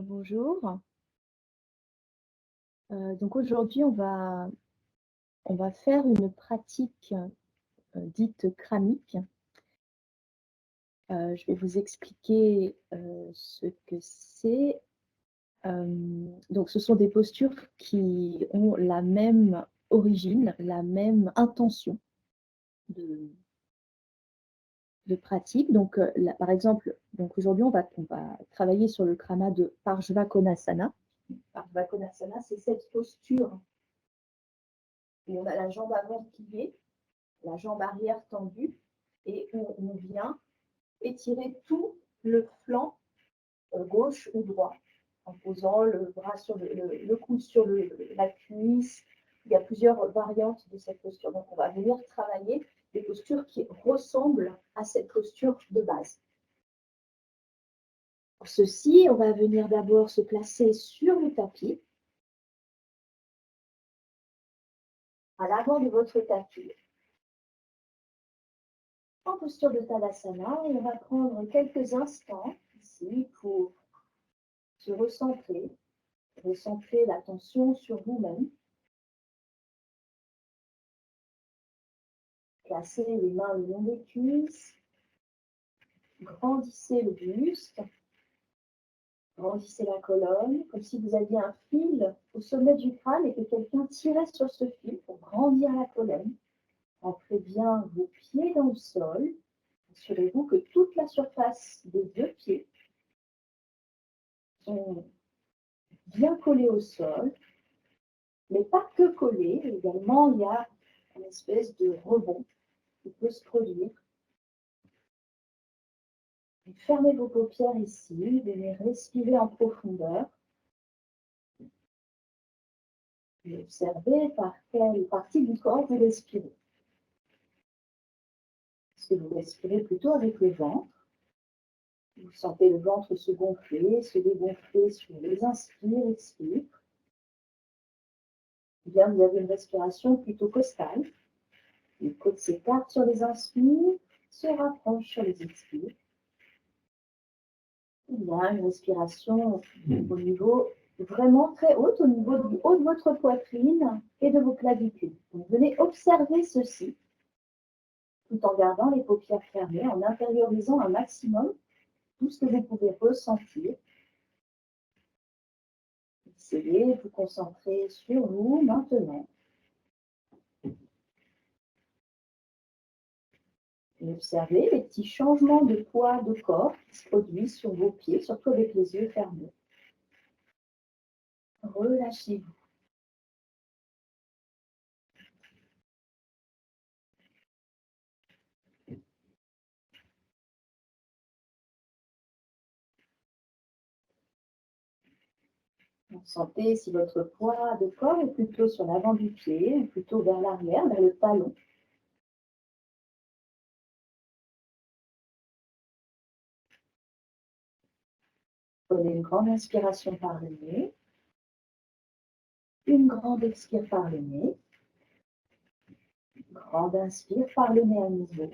Bonjour. Donc aujourd'hui, on va faire une pratique dite crânique. Je vais vous expliquer ce que c'est. Donc, ce sont des postures qui ont la même origine, la même intention de, de pratique. Donc, par exemple, donc aujourd'hui, on va travailler sur le krama de Parshvakonasana. Parshvakonasana, c'est cette posture où on a la jambe avant pliée, la jambe arrière tendue, et où on vient étirer tout le flanc gauche ou droit, en posant le bras sur le coude sur la cuisse. Il y a plusieurs variantes de cette posture. Donc, on va venir travailler des postures qui ressemblent à cette posture de base. Pour ceci, on va venir d'abord se placer sur le tapis, à l'avant de votre tapis, en posture de Tadasana, et on va prendre quelques instants ici pour se recentrer l'attention sur vous-même. Placez les mains le long des cuisses, grandissez le buste, grandissez la colonne, comme si vous aviez un fil au sommet du crâne et que quelqu'un tirait sur ce fil pour grandir la colonne. Ancrez bien vos pieds dans le sol. Assurez-vous que toute la surface des deux pieds sont bien collés au sol, mais pas que collés. Également, il y a une espèce de rebond qui peut se produire. Fermez vos paupières ici, venez respirer en profondeur. Et observez par quelle partie du corps vous respirez. Est-ce que vous respirez plutôt avec le ventre? Vous sentez le ventre se gonfler, se dégonfler sur les inspires, expires. Ou bien vous avez une respiration plutôt costale. Les côtes s'écartent sur les inspires, se rapprochent sur les expires. Il y a une respiration au niveau vraiment très haute, au niveau du haut de votre poitrine et de vos clavicules. Donc, venez observer ceci, tout en gardant les paupières fermées, en intériorisant un maximum tout ce que vous pouvez ressentir. Essayez de vous concentrer sur vous maintenant. Et observez les petits changements de poids de corps qui se produisent sur vos pieds, surtout avec les yeux fermés. Relâchez-vous. Sentez si votre poids de corps est plutôt sur l'avant du pied ou plutôt vers l'arrière, vers le talon. Prenez une grande inspiration par le nez, une grande expire par le nez, grande inspire par le nez à nouveau,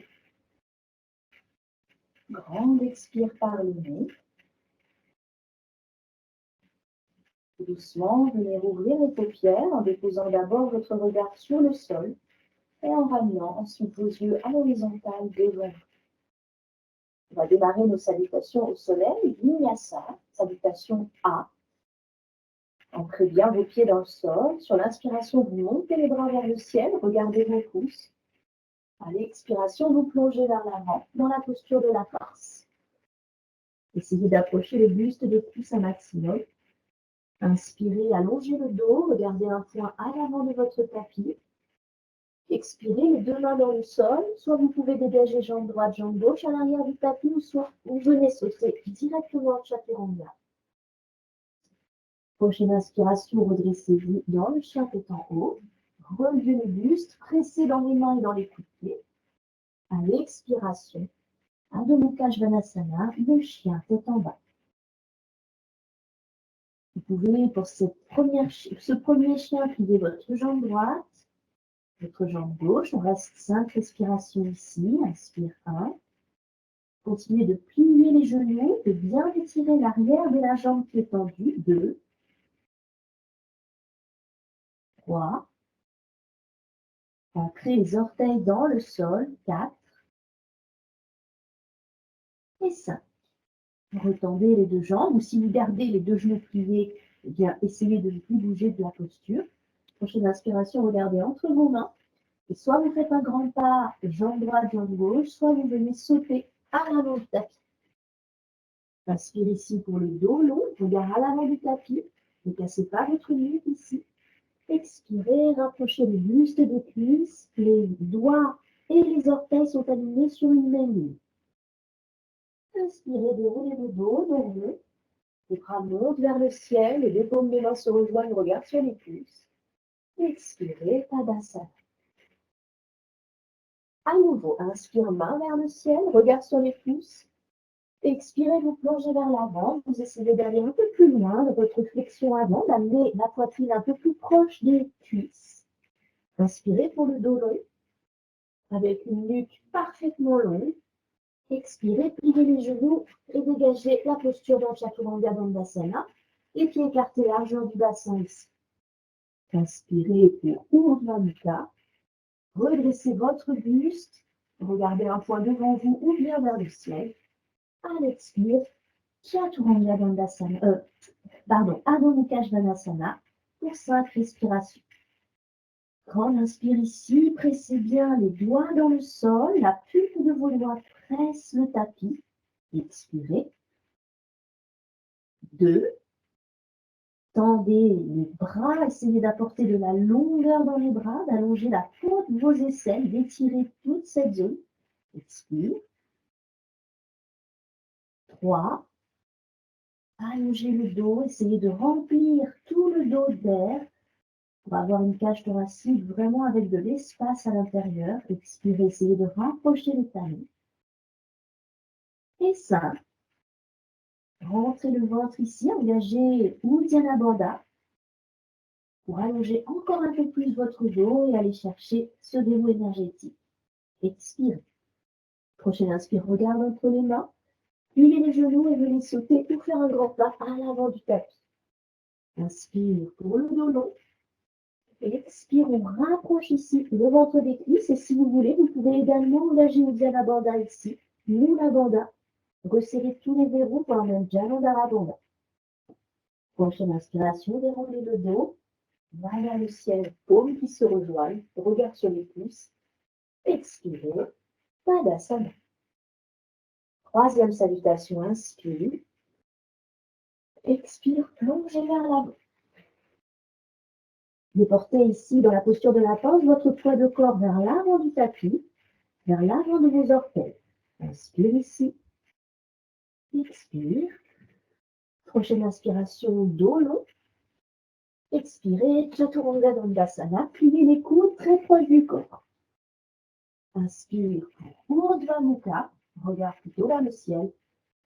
grande expire par le nez. Doucement, venez rouvrir les paupières en déposant d'abord votre regard sur le sol et en ramenant ensuite vos yeux à l'horizontale devant vous. On va démarrer nos salutations au soleil, Vinyasa, salutation A. Ancrez bien vos pieds dans le sol. Sur l'inspiration, vous montez les bras vers le ciel, regardez vos pouces. À l'expiration, vous plongez vers l'avant dans la posture de la farce. Essayez d'approcher le buste des cuisses un maximum. Inspirez, allongez le dos, regardez un point à l'avant de votre tapis. Expirez, les deux mains dans le sol. Soit vous pouvez dégager jambe droite, jambe gauche à l'arrière du tapis, ou soit vous venez sauter directement en chaturanga. Prochaine inspiration, redressez-vous dans le chien tête en haut. Relevez le buste, pressez dans les mains et dans les coups de pied. À l'expiration, Adho Mukha Svanasana, le chien tête en bas. Vous pouvez, pour ce premier chien, plier votre jambe droite, votre jambe gauche. On reste 5 respirations ici. Inspire 1, Continuez de plier les genoux, de bien étirer l'arrière de la jambe qui est tendue. 2, 3. Ancrez les orteils dans le sol. 4 et 5. Retendez les deux jambes, ou si vous gardez les deux genoux pliés, eh bien, essayez de ne plus bouger de la posture. Prochaine inspiration, regardez entre vos mains. Et soit vous faites un grand pas, jambe droite, jambe gauche, soit vous venez sauter à l'avant du tapis. Inspirez ici pour le dos long, regard à l'avant du tapis. Ne cassez pas votre nuque ici. Expirez, rapprochez le buste des cuisses. Les doigts et les orteils sont alignés sur une même ligne. Inspirez, déroulez le dos, dos rond. Les bras montent vers le ciel, les deux paumes des mains se rejoignent, regard sur les cuisses. Expirez, Tadasana. À nouveau, inspire, main vers le ciel, regard sur les pouces. Expirez, vous plongez vers l'avant. Vous essayez d'aller un peu plus loin de votre flexion avant, d'amener la poitrine un peu plus proche des cuisses. Inspirez pour le dos long, avec une nuque parfaitement longue. Expirez, pliez les genoux et dégagez la posture dans Chaturanga Dandasana. Les pieds écartés, largeur du bassin ici. Inspirez pour Urdhva Mukha. Redressez votre buste. Regardez un point devant vous ou bien vers le ciel. À l'expire, Chaturanga Dandasana, Adho Mukha Svanasana pour 5 respirations. Grande inspire ici, pressez bien les doigts dans le sol, la pulpe de vos doigts presse le tapis. Expirez. 2. Tendez les bras, essayez d'apporter de la longueur dans les bras, d'allonger la peau de vos aisselles, d'étirer toute cette zone. Expire. 3. Allongez le dos, essayez de remplir tout le dos d'air pour avoir une cage thoracique vraiment avec de l'espace à l'intérieur. Expirez, essayez de rapprocher les talons. Et 5. Rentrez le ventre ici, engagez Uddiyana Bandha pour allonger encore un peu plus votre dos et aller chercher ce dévou énergétique. Expirez. Prochaine inspire, regarde entre les mains. Pliez les genoux et venez sauter ou faire un grand pas à l'avant du tapis. Inspire pour le dos long. Expire, on rapproche ici le ventre des cuisses. Et si vous voulez, vous pouvez également engager Uddiyana Bandha ici. Mula Bandha. Resserrez tous les verrous pour un Jalandhara Bandha. Prochaine inspiration, déroulez le dos. Main vers le ciel, paumes qui se rejoignent. Regard sur les pouces. Expirez. Tadasana. Troisième salutation, inspire. Expire, plongez vers l'avant. Déportez ici, dans la posture de la pince, votre poids de corps vers l'avant du tapis, vers l'avant de vos orteils. Inspire ici. Expire. Prochaine inspiration, dos long. Expirez, Chaturanga Dandasana. Pliez les coudes très proches du corps. Inspire pour Urdhva Mukha. Regard plutôt vers le ciel.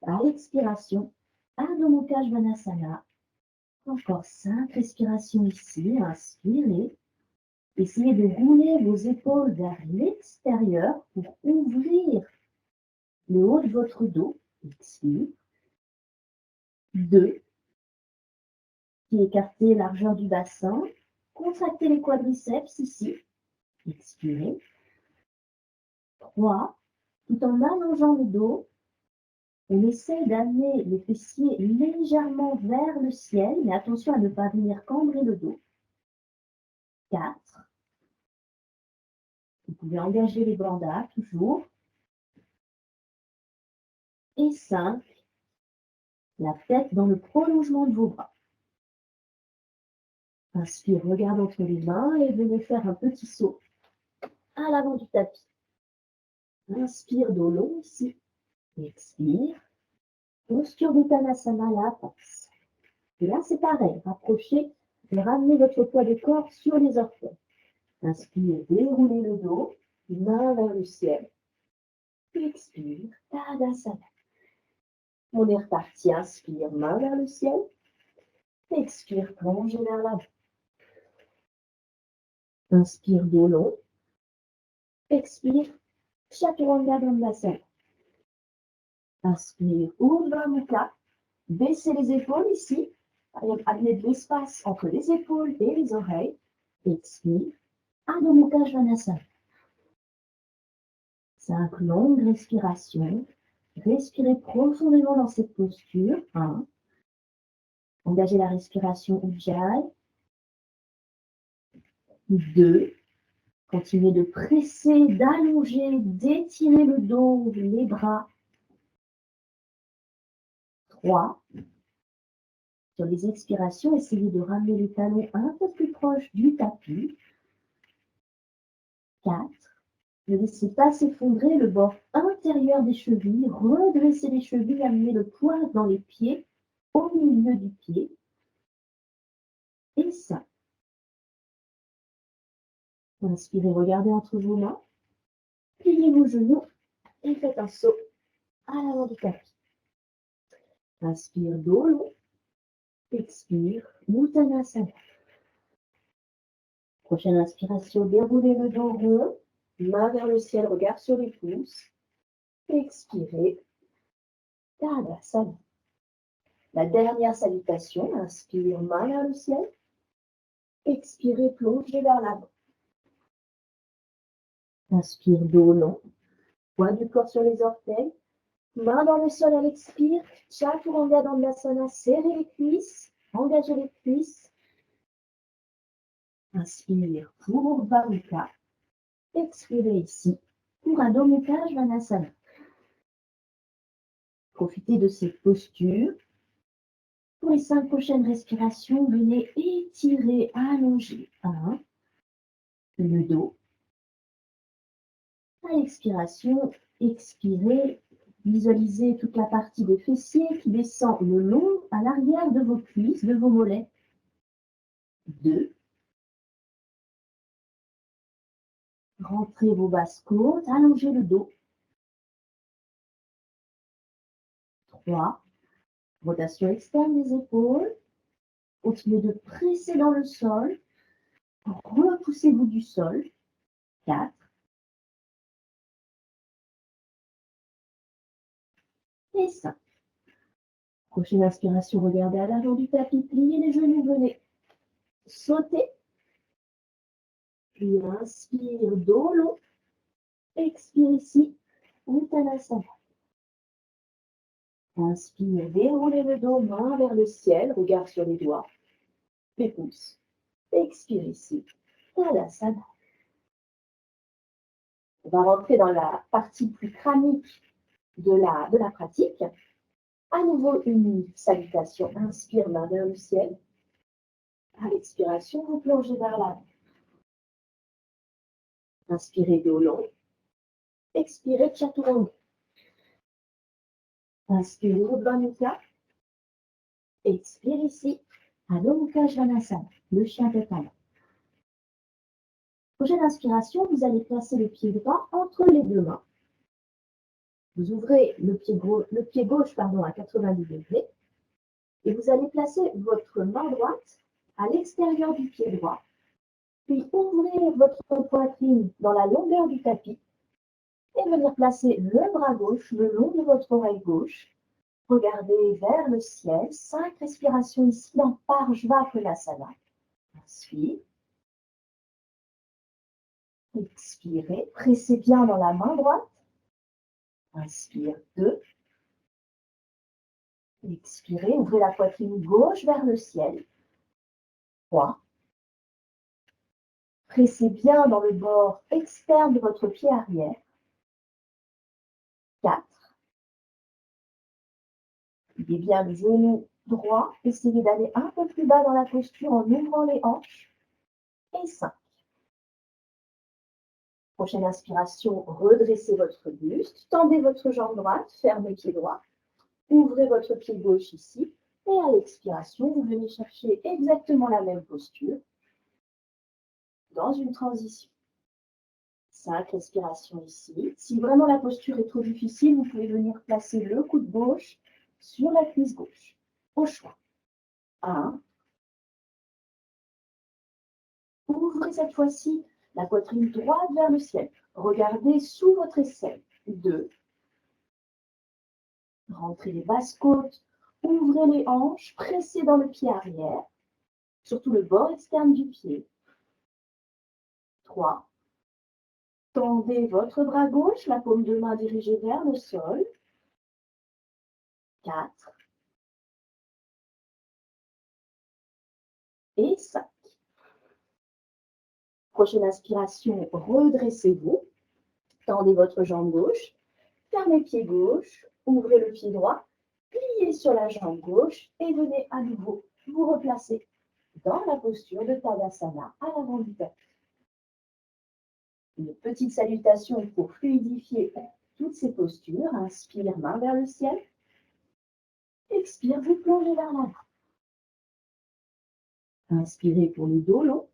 À l'expiration, Adho Mukha Svanasana. Encore 5 respirations ici. Inspirez. Essayez de rouler vos épaules vers l'extérieur pour ouvrir le haut de votre dos. Expire. 2. Pieds écartés, largeur du bassin. Contractez les quadriceps ici. Expirez. 3. Tout en allongeant le dos, on essaie d'amener les fessiers légèrement vers le ciel, mais attention à ne pas venir cambrer le dos. 4. Vous pouvez engager les bandhas, toujours. Et 5. La tête dans le prolongement de vos bras. Inspire, regarde entre les mains et venez faire un petit saut à l'avant du tapis. Inspire, dos long ici. Expire. Posture d'Uttanasana, la pince. Et là, c'est pareil. Rapprochez et ramenez votre poids de corps sur les orteils. Inspire, déroulez le dos, main vers le ciel. Expire, Tadasana. On est reparti. Inspire, main vers le ciel. Expire, plongez vers l'avant. Inspire, dos long. Expire, Chaturanga Dandasana. Inspire, Urdhva Mukha. Baissez les épaules ici. Amenez de l'espace entre les épaules et les oreilles. Expire. Adho Mukha Svanasana. 5 longues respirations. Respirez profondément dans cette posture. 1. Engagez la respiration Ujjayi. 2. Continuez de presser, d'allonger, d'étirer le dos, les bras. 3. Sur les expirations, essayez de ramener les talons un peu plus proches du tapis. 4. Ne laissez pas s'effondrer le bord intérieur des chevilles. Redressez les chevilles, amenez le poids dans les pieds, au milieu du pied. Et 5. Inspirez, regardez entre vos mains. Pliez vos genoux et faites un saut à l'avant du tapis. Inspire, dos long. Expire, Uttanasana. Prochaine inspiration, déroulez le dos rond. Main vers le ciel, regard sur les pouces. Expirez, Tadasana. La dernière salutation, inspire, main vers le ciel. Expirez, plongez vers l'avant. Inspire, dos long. Poids du corps sur les orteils. Main dans le sol à l'expire. Chaturanga Dandasana, serrez les cuisses. Engagez les cuisses. Inspire pour Urdhva Mukha. Expirez ici pour Adho Mukha Svanasana. Profitez de cette posture. Pour les 5 prochaines respirations, venez étirer, allonger. 1. Le dos. À l'expiration, expirez. Visualisez toute la partie des fessiers qui descend le long à l'arrière de vos cuisses, de vos mollets. 2. Rentrez vos basses côtes, allongez le dos. 3. Rotation externe des épaules. Continuez de presser dans le sol. Repoussez-vous du sol. 4. Et 5. Prochaine inspiration, regardez à l'avant du tapis, pliez les genoux, venez sauter. Puis inspire, dos long. Expire ici, Uttanasana. Inspire, déroulez le dos, main vers le ciel, regard sur les doigts, les pouces. Expire ici, Tadasana. On va rentrer dans la partie plus crânique de la pratique. À nouveau, une salutation. Inspire, main vers le ciel. À l'expiration, vous plongez vers l'avant. Inspirez, dos long. Expirez, Chaturanga. Inspirez, Urdhva Mukha. Expire ici, Adho Mukha Svanasana, le chien tête en bas. Prochaine inspiration, vous allez placer le pied droit entre les deux mains. Vous ouvrez le pied gauche à 90 degrés et vous allez placer votre main droite à l'extérieur du pied droit. Puis ouvrez votre poitrine dans la longueur du tapis et venir placer le bras gauche le long de votre oreille gauche. Regardez vers le ciel. 5 respirations ici dans Parshva Konasana. Inspire. Expirez. Pressez bien dans la main droite. Inspire. 2. Expirez. Ouvrez la poitrine gauche vers le ciel. 3. Pressez bien dans le bord externe de votre pied arrière. 4. Pliez bien le genou droit. Essayez d'aller un peu plus bas dans la posture en ouvrant les hanches. Et 5. Prochaine inspiration, redressez votre buste. Tendez votre jambe droite, fermez le pied droit. Ouvrez votre pied gauche ici. Et à l'expiration, vous venez chercher exactement la même posture dans une transition. 5 respirations ici. Si vraiment la posture est trop difficile, vous pouvez venir placer le coude gauche sur la cuisse gauche. Au choix. 1. Ouvrez cette fois-ci la poitrine droite vers le ciel. Regardez sous votre aisselle. 2. Rentrez les basses côtes, ouvrez les hanches, pressez dans le pied arrière, surtout le bord externe du pied. 3. Tendez votre bras gauche, la paume de main dirigée vers le sol. 4. Et 5. Prochaine inspiration, redressez-vous. Tendez votre jambe gauche, fermez le pied gauche, ouvrez le pied droit, pliez sur la jambe gauche et venez à nouveau vous replacer dans la posture de Tadasana à l'avant du tapis. Une petite salutation pour fluidifier toutes ces postures. Inspire, main vers le ciel. Expire, vous plongez vers l'avant. Inspirez pour le dos long.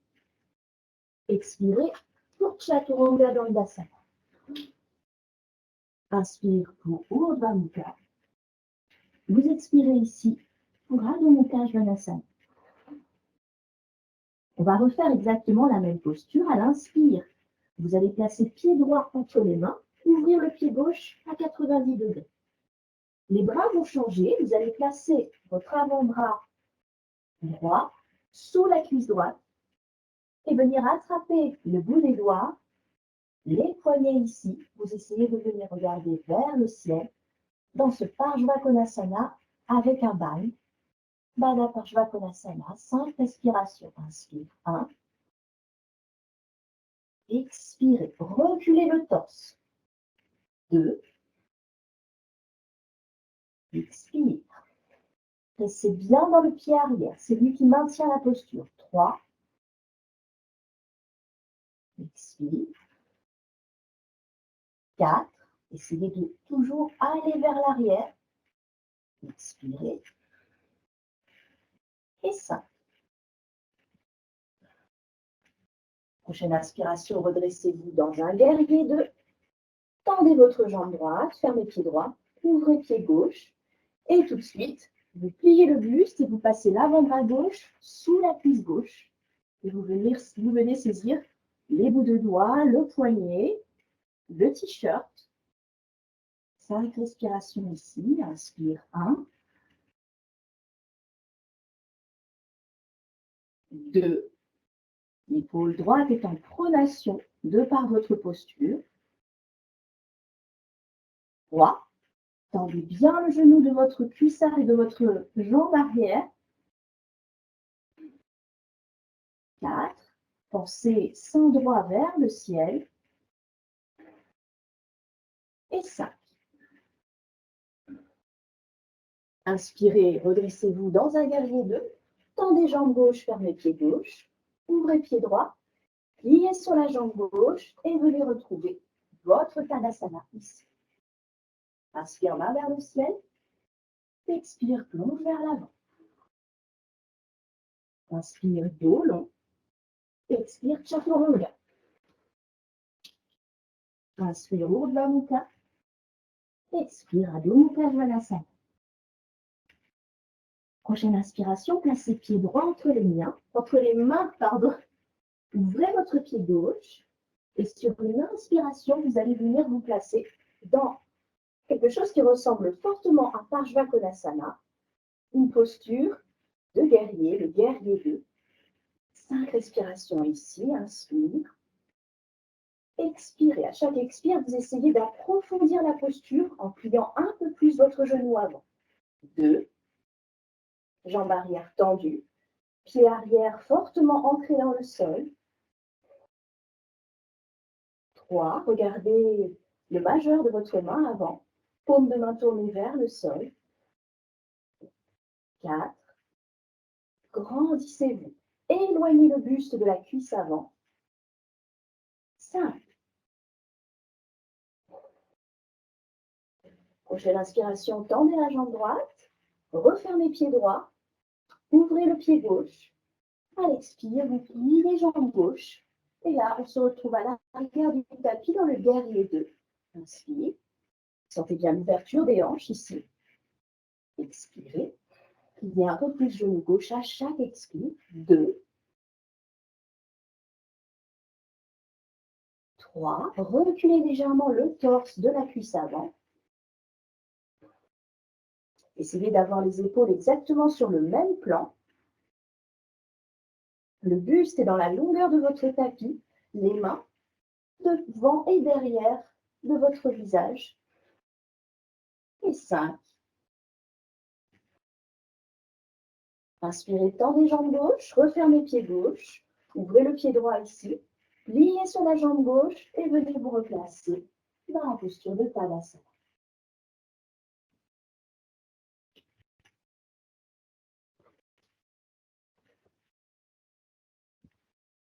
Expirez pour Chaturanga Dandasana. Inspire pour Urdhva Mukha. Vous expirez ici pour Adho Mukha Svanasana. On va refaire exactement la même posture à l'inspire. Vous allez placer pied droit entre les mains, ouvrir le pied gauche à 90 degrés. Les bras vont changer. Vous allez placer votre avant-bras droit sous la cuisse droite et venir attraper le bout des doigts, les poignets ici. Vous essayez de venir regarder vers le ciel dans ce Parshvakonasana avec un bain. Baddha Parshvakonasana, 5 respirations. Inspire, 1. Expirez, reculez le torse. 2. Expire. Restez bien dans le pied arrière, c'est lui qui maintient la posture. 3. Expire. 4. Essayez de toujours aller vers l'arrière. Expirez. Et 5. Prochaine inspiration, redressez-vous dans un guerrier 2. Tendez votre jambe droite, fermez pied droit, ouvrez pied gauche. Et tout de suite, vous pliez le buste et vous passez l'avant-bras gauche sous la cuisse gauche. Et vous venez saisir les bouts de doigts, le poignet, le t-shirt. 5 respirations ici. Inspire, 1. 2. L'épaule droite est en pronation de par votre posture. 3. Tendez bien le genou de votre cuissard et de votre jambe arrière. 4. Pensez sein droit vers le ciel. Et 5. Inspirez, redressez-vous dans un guerrier 2. Tendez jambe gauche, fermez pied gauche. Ouvrez pied droit. Pliez sur la jambe gauche et venez retrouver votre Tadasana ici. Inspire, main vers le ciel. Expire, plonge vers l'avant. Inspire, dos long. Expire, Chaturanga. Inspire, Urdhva Mukha. Expire, Adho Mukha Svanasana. Prochaine inspiration, placez pied droit entre les mains, pardon. Ouvrez votre pied gauche. Et sur une inspiration, vous allez venir vous placer dans quelque chose qui ressemble fortement à Parshvakonasana, une posture de guerrier, le guerrier 2. 5 respirations ici, inspire. Expirez. À chaque expire, vous essayez d'approfondir la posture en pliant un peu plus votre genou avant. 2. Jambe arrière tendue. Pied arrière fortement ancré dans le sol. 3. Regardez le majeur de votre main avant. Paume de main tournée vers le sol. 4. Grandissez-vous. Éloignez le buste de la cuisse avant. 5. Prochaine inspiration, tendez la jambe droite. Refermez pied droit. Ouvrez le pied gauche. À l'expire, vous pliez les jambes gauches. Et là, on se retrouve à l'arrière du tapis dans le guerrier 2. Inspire. Sentez bien l'ouverture des hanches ici. Expirez. Pliez un peu plus genou gauche à chaque expire. 2. 3. Reculez légèrement le torse de la cuisse avant. Essayez d'avoir les épaules exactement sur le même plan. Le buste est dans la longueur de votre tapis, les mains devant et derrière de votre visage. Et 5. Inspirez, tendez jambes gauche, refermez pied gauche, ouvrez le pied droit ici, pliez sur la jambe gauche et venez vous replacer dans la posture de Tadasana.